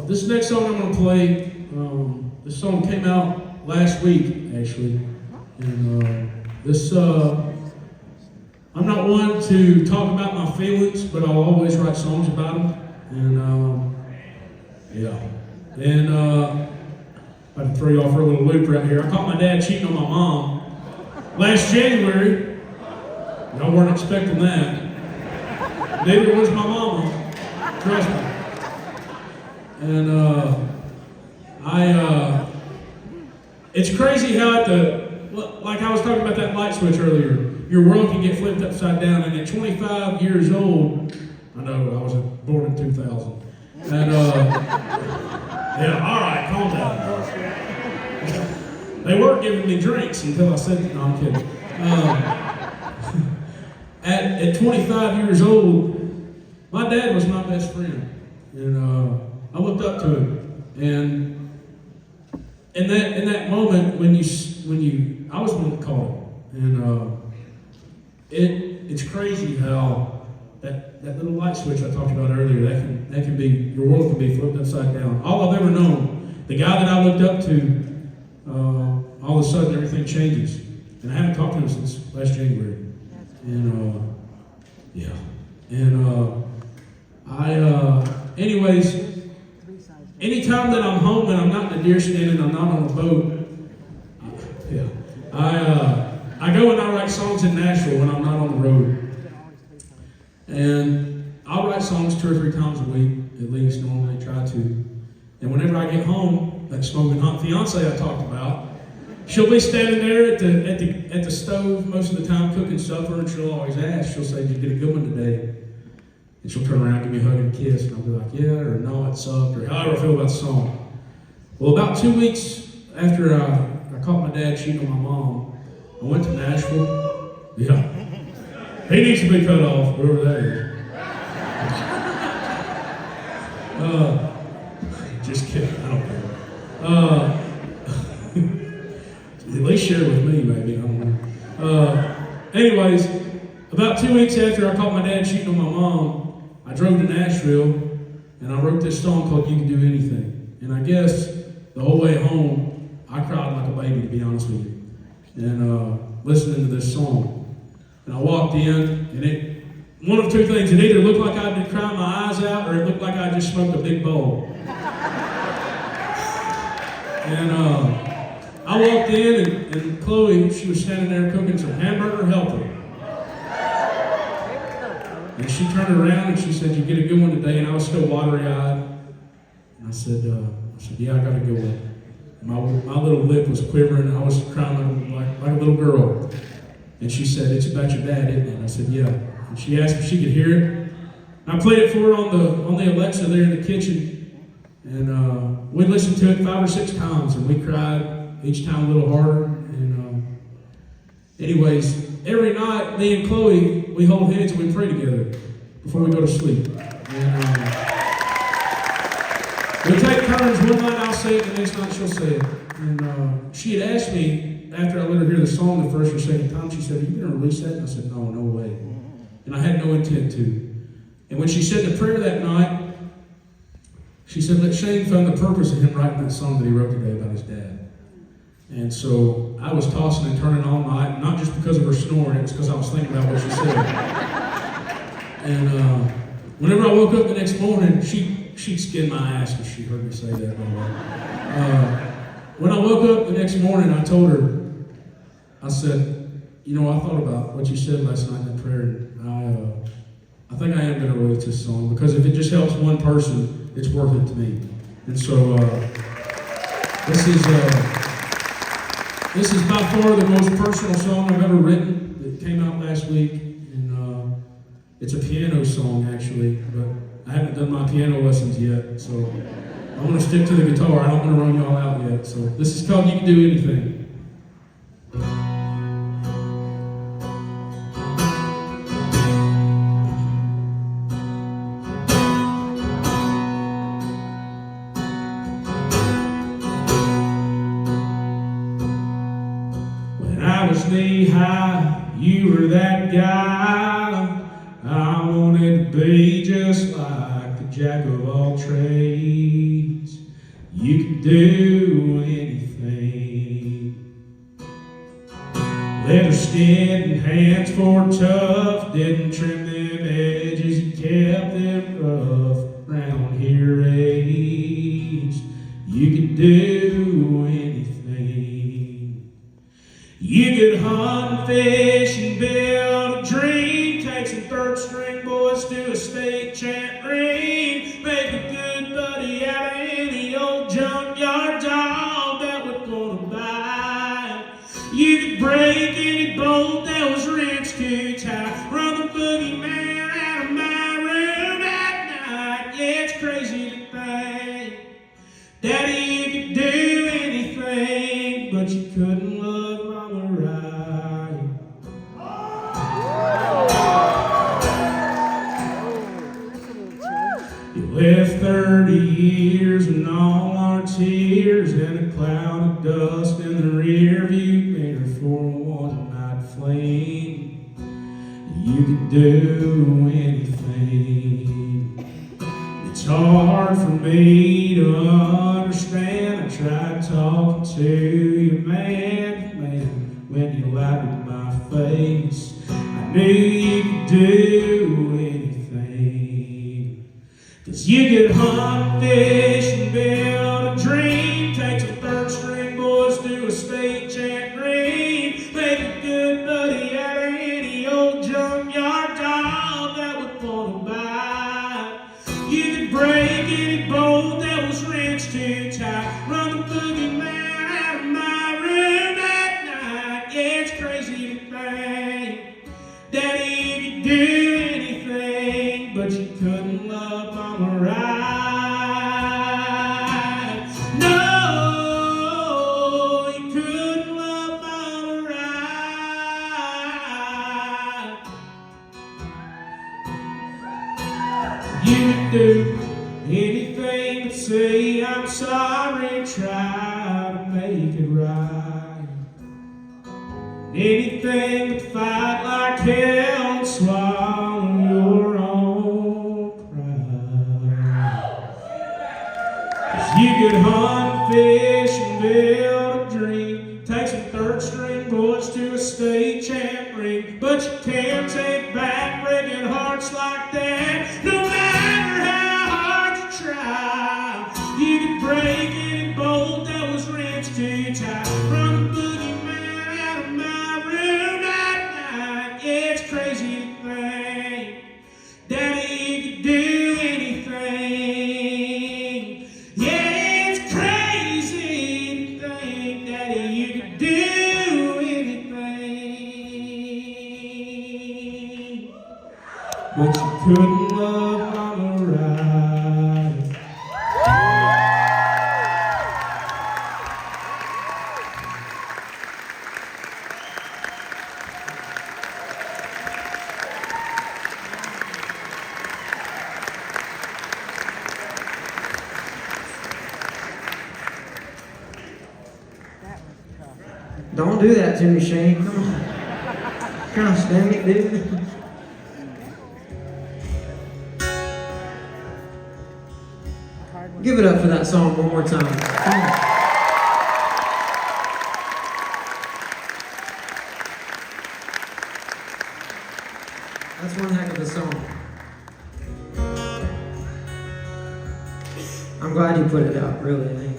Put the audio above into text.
This next song I'm going to play, this song came out last week, actually. And I'm not one to talk about my feelings, but I'll always write songs about them. And I can throw you off for a little loop right here. I caught my dad cheating on my mom last January. Y'all weren't expecting that. Neither was my mama. Trust me. And it's crazy how like I was talking about that light switch earlier, your world can get flipped upside down. And at 25 years old, I know I was born in 2000. And yeah, all right, calm down. They weren't giving me drinks until I said, no, I'm kidding. At 25 years old, my dad was my best friend. And I looked up to him. And in that moment, when you, I was the one that called him. And it's crazy how that little light switch I talked about earlier, that can be, your world can be flipped upside down. All I've ever known, the guy that I looked up to, all of a sudden everything changes. And I haven't talked to him since last January. And anyways, anytime that I'm home and I'm not in a deer stand and I'm not on a boat, I go and I write songs in Nashville when I'm not on the road. And I'll write songs 2 or 3 times a week, at least, normally try to. And whenever I get home, that smoking hot fiance I talked about, she'll be standing there at the stove most of the time cooking supper, and she'll always ask, she'll say, did you get a good one today? And she'll turn around and give me a hug and a kiss, and I'll be like, yeah, or no, it sucked, or however I feel about the song. Well, about 2 weeks after I caught my dad cheating on my mom, I went to Nashville. Yeah. He needs to be cut off, whoever that is. Just kidding, I don't care. At least share with me, maybe, I don't know. Anyways, about 2 weeks after I caught my dad cheating on my mom, I drove to Nashville, and I wrote this song called You Can Do Anything. And I guess the whole way home, I cried like a baby, to be honest with you. And listening to this song. And I walked in, and one of 2 things, it either looked like I'd been crying my eyes out, or it looked like I just smoked a big bowl. And I walked in, and Chloe, she was standing there cooking some hamburger helper. And she turned around and she said, you get a good one today? And I was still watery-eyed. And I said, yeah, I got a good one. My little lip was quivering, and I was crying like a little girl. And she said, it's about your dad, isn't it? And I said, yeah. And she asked if she could hear it. And I played it for her on the Alexa there in the kitchen. And we listened to it 5 or 6 times, and we cried each time a little harder. And anyways, every night, me and Chloe, we hold hands and we pray together before we go to sleep. And we take turns. One night I'll say it, the next night she'll say it. And she had asked me, after I let her hear the song the first or second time, she said, are you going to release that? And I said, no way. And I had no intent to. And when she said the prayer that night, she said, let Shane find the purpose of him writing that song that he wrote today about his dad. And so I was tossing and turning all night, not just because of her snoring, it was because I was thinking about what she said. And whenever I woke up the next morning, she'd skin my ass when she heard me say that, by the way. When I woke up the next morning, I told her, I said, I thought about what you said last night in that prayer, and I think I am going to release this song, because if it just helps one person, it's worth it to me. And so, this is by far the most personal song I've ever written. It came out last week, and it's a piano song, actually, but I haven't done my piano lessons yet, so I'm going to stick to the guitar. I don't want to run y'all out yet. So this is called You Can Do Anything. When I was knee-high, you were that guy I wanted to be, just like the jack of all trades. You could do anything. Leather skin and hands for tough, didn't trim them edges, you kept them rough. Round here age, you could do anything. You could hunt and fish and build a dream, take some third string boys to a state chant ring, make a good buddy out of any old junkyard dog that would want to buy. You could break any bolt that was wrenched too tight, run the boogeyman out of my room at night. Yeah, it's crazy to think, Daddy, you could do anything, but you couldn't love Mama right. You left 30 years and all our tears and a cloud of dust in the rear view mirror for a one-night fling. You could do anything. It's hard for me to understand. I tried talking to you, man, when you lied to my face. I knew you could do anything. 'Cause you could hunt, fish, and build a dream, take some third string boys to a state chant ring, make a good buddy out of any old junkyard dog that would want to buy. You could break any bolt that was wrenched too tight, run the boogeyman out of my room at night. Yeah, it's crazy to think, Daddy, you could do anything, but you couldn't love Mama right. No, you couldn't love Mama right. You could do anything but say I'm sorry and try to make it right. Anything but fight like hell and swallow your own pride. 'Cause you could hunt, fish, and build a dream, take some third string boys to a state chant ring, but you can't take back breaking hearts like that, no matter how hard you try. You could break any bolt that was wrenched too tight, run the boogeyman out of my room at night. Yeah, it's crazy to think, Daddy, you could do anything. Yeah, it's crazy to think, Daddy, you could do anything, but you couldn't love Mama right. Don't do that to me, Shane. Come on. Gosh dang it, dude. Give it up for that song one more time. Come on. That's one heck of a song. I'm glad you put it out, really.